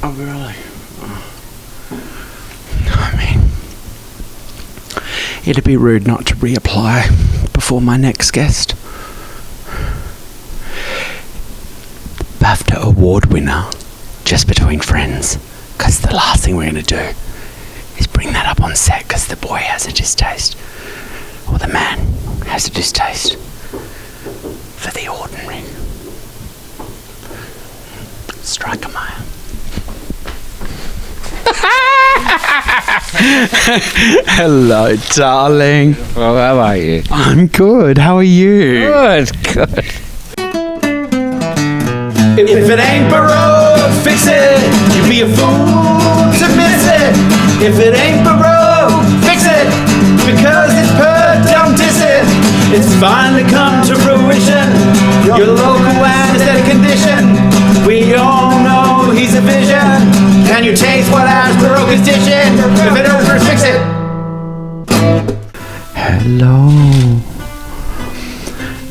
Oh, really? I mean, it'd be rude not to reapply before my next guest. Bafta award winner, just between friends, because the last thing we're going to do is bring that up on set because the boy has a distaste, or the man has a distaste for the ordinary. Strykermeyer. Hello, darling. Well, how are you? I'm good. How are you? Good. If it ain't Baroque, fix it. You'd be a fool to miss it. If it ain't Baroque, fix it. Because it's Perth, don't diss it. It's finally come to fruition. Your local anesthetic condition. We all know he's a vision. Can you taste what Ash Baroque is dishing? If it ain't Baroque, fix it. Hello.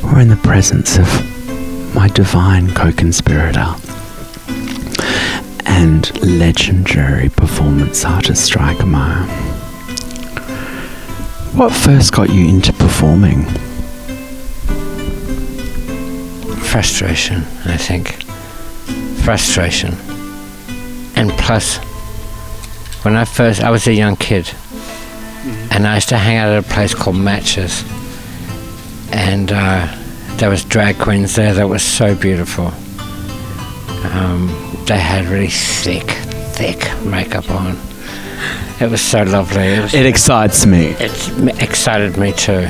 We're in the presence of my divine co-conspirator and legendary performance artist Strykermeyer. What first got you into performing? Frustration, I think. Frustration. And plus, when I was a young kid, and I used to hang out at a place called Matches, and there was drag queens there that was so beautiful. They had really thick makeup on. It was so lovely. It excites me. It excited me too.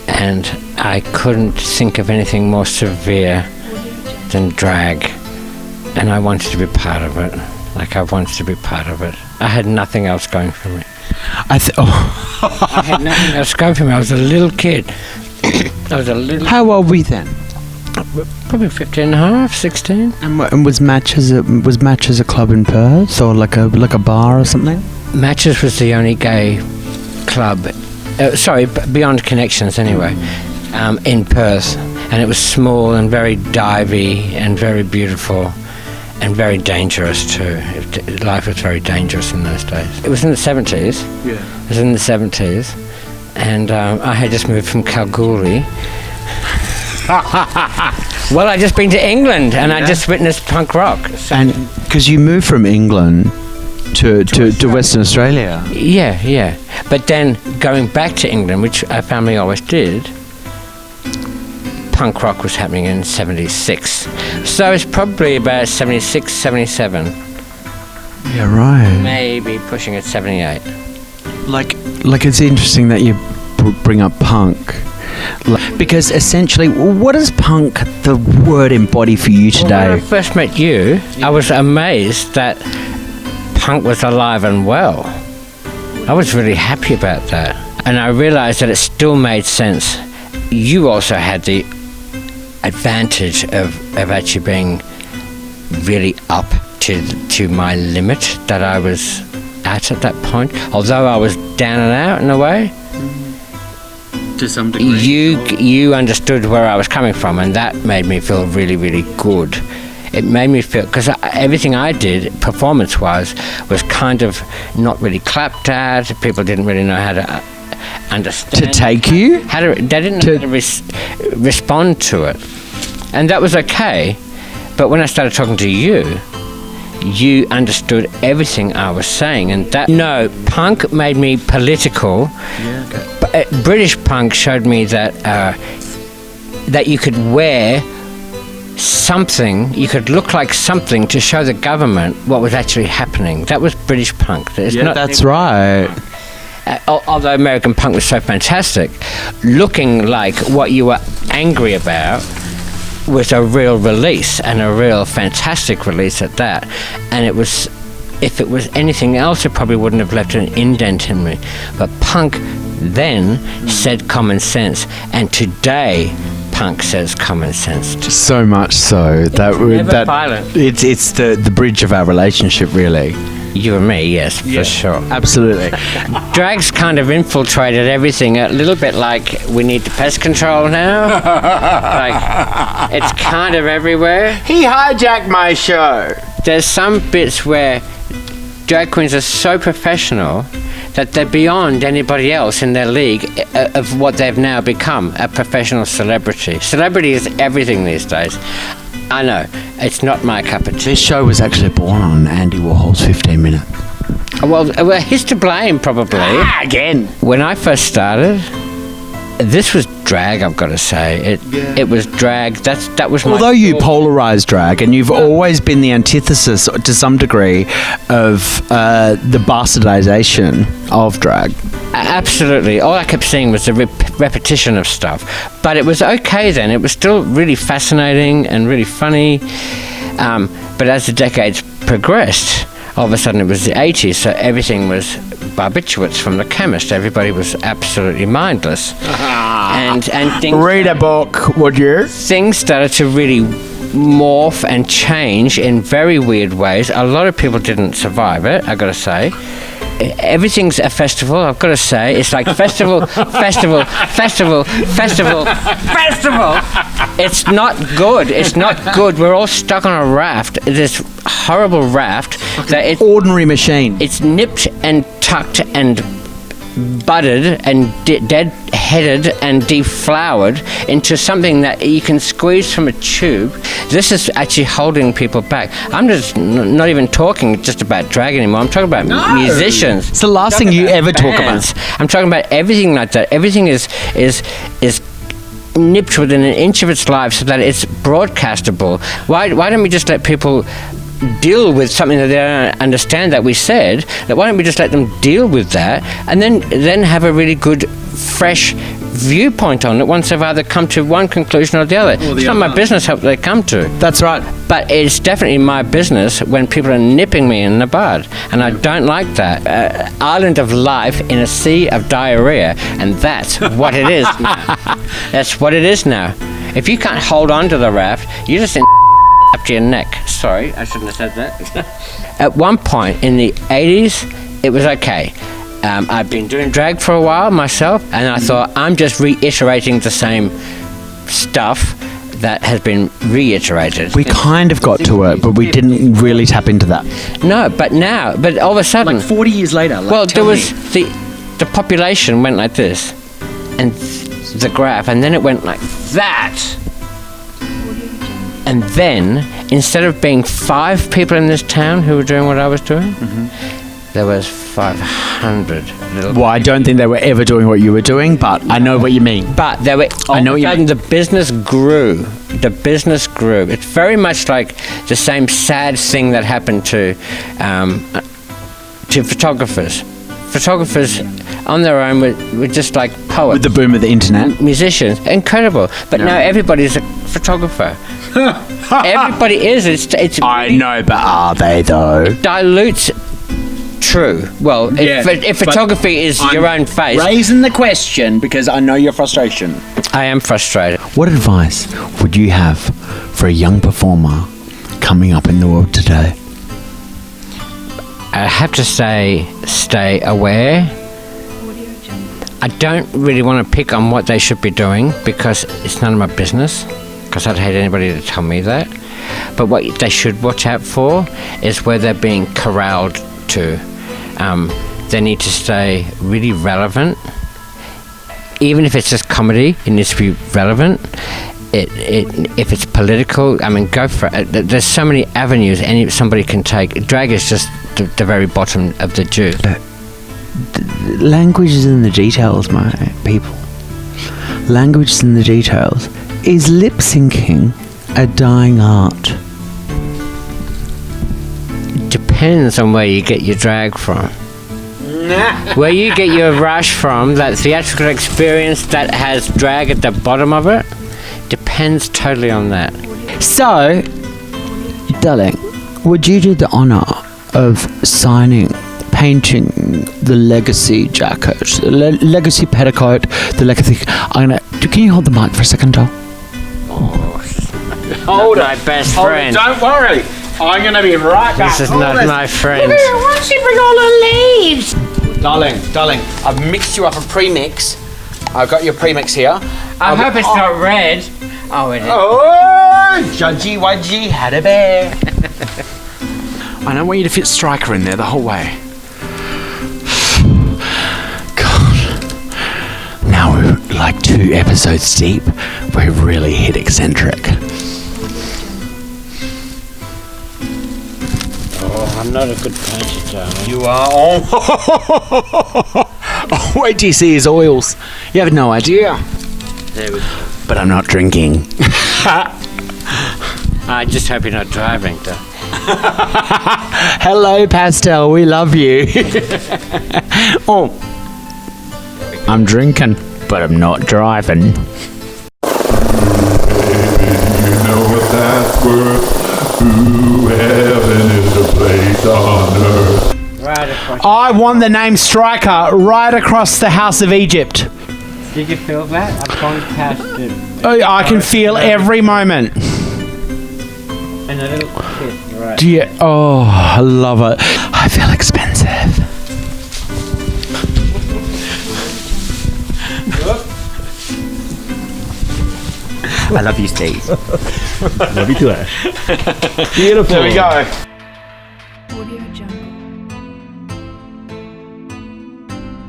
And I couldn't think of anything more severe than drag. And I wanted to be part of it. I wanted to be part of it. I had nothing else going for me. I had nothing else going for me. I was a little kid. How old were you then? Probably 15 and a half, 16. And was Matches a club in Perth, or like a bar or something? Matches was the only gay club. Beyond Connections anyway, in Perth, and it was small and very divey and very beautiful and very dangerous too. Life was very dangerous in those days. It was in the 70s. Yeah. It was in the 70s, and I had just moved from Kalgoorlie. Well, I'd just been to England, and I just witnessed punk rock. And because you moved from England to Western Australia. Yeah. But then going back to England, which our family always did, punk rock was happening in 76. So it's probably about 76, 77. Yeah, right. Maybe pushing at 78. Like it's interesting that you bring up punk. Because essentially, what does punk, the word, embody for you today? When I first met you, I was amazed that punk was alive and well. I was really happy about that. And I realized that it still made sense. You also had the advantage of actually being really up to my limit that I was at that point. Although I was down and out in a way. To some degree. You understood where I was coming from, and that made me feel really, really good. It made me feel, because everything I did, performance-wise, was kind of not really clapped at. People didn't really know how to understand. To take you? They didn't know how to respond to it. And that was okay. But when I started talking to you, you understood everything I was saying, and punk made me political. Yeah, okay. British punk showed me that you could wear something, you could look like something to show the government what was actually happening. That was British punk. That's right. Although American punk was so fantastic, looking like what you were angry about was a real release, and a real fantastic release at that. And it was, if it was anything else, it probably wouldn't have left an indent in me. But punk then said common sense, and today punk says common sense. So much so that violent. It's the bridge of our relationship, really. You and me, yes, for sure. Absolutely. Drag's kind of infiltrated everything, a little bit like we need the pest control now. Like, it's kind of everywhere. He hijacked my show. there's some bits where drag queens are so professional that they're beyond anybody else in their league of what they've now become, a professional celebrity. Celebrity is everything these days. I know, it's not my cup of tea. This show was actually born on Andy Warhol's 15 Minute. Well, he's to blame, probably. Again. When I first started, this was drag, I've got to say. It was drag. That was my... Although you polarise drag, and you've always been the antithesis, to some degree, of the bastardisation of drag. Absolutely. All I kept seeing was the repetition of stuff. But it was okay then. It was still really fascinating and really funny. But as the decades progressed, all of a sudden it was the 80s, so everything was barbiturates from the chemist. Everybody was absolutely mindless. and things... Read a book, would you? Things started to really morph and change in very weird ways. A lot of people didn't survive it, I've got to say. Everything's a festival, I've got to say. It's like festival. It's not good. It's not good. We're all stuck on a raft, this horrible raft. That it's ordinary machine. It's nipped and tucked and budded and dead-headed and deflowered into something that you can squeeze from a tube. This is actually holding people back. I'm just not even talking just about drag anymore. I'm talking about musicians. It's the last thing you ever talk about. I'm talking about everything like that. Everything is nipped within an inch of its life so that it's broadcastable. Why don't we just let people deal with something that they don't understand that we said? That why don't we just let them deal with that and then have a really good fresh viewpoint on it once they've either come to one conclusion or the other. It's not my business how they come to. That's right. But it's definitely my business when people are nipping me in the bud, and I don't like that. Island of life in a sea of diarrhea, and that's what it is now. That's what it is now. If you can't hold on to the raft, you're just up to your neck. Sorry, I shouldn't have said that. At one point in the 80s, it was okay. I've been doing drag for a while myself, and I thought, I'm just reiterating the same stuff that has been reiterated. We kind of got to it, but we didn't really tap into that. No, but all of a sudden... Like 40 years later. Like, well, there was the population went like this, and the graph, and then it went like that. And then, instead of being 5 people in this town who were doing what I was doing, there was 500 little... Well, I don't think they were ever doing what you were doing, but I know what you mean. But there were... I know what you mean. The business grew. The business grew. It's very much like the same sad thing that happened to photographers. Photographers on their own were just like poets. With the boom of the internet. Musicians. Incredible. But now everybody's a photographer. Everybody is. It's I know, but are they though? Dilutes true. Well, if photography is your own face. Raising the question because I know your frustration. I am frustrated. What advice would you have for a young performer coming up in the world today? I have to say, stay aware. I don't really want to pick on what they should be doing because it's none of my business, because I'd hate anybody to tell me that. But what they should watch out for is where they're being corralled to. They need to stay really relevant. Even if it's just comedy, it needs to be relevant. If it's political, I mean, go for it. There's so many avenues somebody can take. Drag is just the very bottom of the juice. The language is in the details, my people. Language is in the details. Is lip syncing a dying art? Depends on where you get your drag from. Where you get your rush from, that theatrical experience that has drag at the bottom of it, depends totally on that. So, darling, would you do the honour of signing, painting the legacy jacket, the legacy petticoat, the legacy... Can you hold the mic for a second, Joel? Hold my best friend. Don't worry. I'm going to be right back. This is not my friend. Why don't you bring all the leaves? Darling, I've mixed you up a premix. I've got your premix here. I hope it's not red. Oh, it is. Oh, judgy wudgy had a bear. I don't want you to fit Stryker in there the whole way. God. Now we're like 2 episodes deep. We've really hit eccentric. Oh, I'm not a good painter, darling. You are. Oh, wait till you see his oils. You have no idea. There we go. But I'm not drinking. I just hope you're not driving, though. Hello, Pastel. We love you. Oh. I'm drinking, but I'm not driving. You know what that's worth? Ooh, heaven is a place on earth. Right across. I want the name Stryker right across the House of Egypt. Did you feel that? I've gone past it. Oh, I can feel every moment. And a little kiss, right. Do you? Oh, I love it. I feel expensive. I love you, Steve. Love you too, Ash. Beautiful. There we go.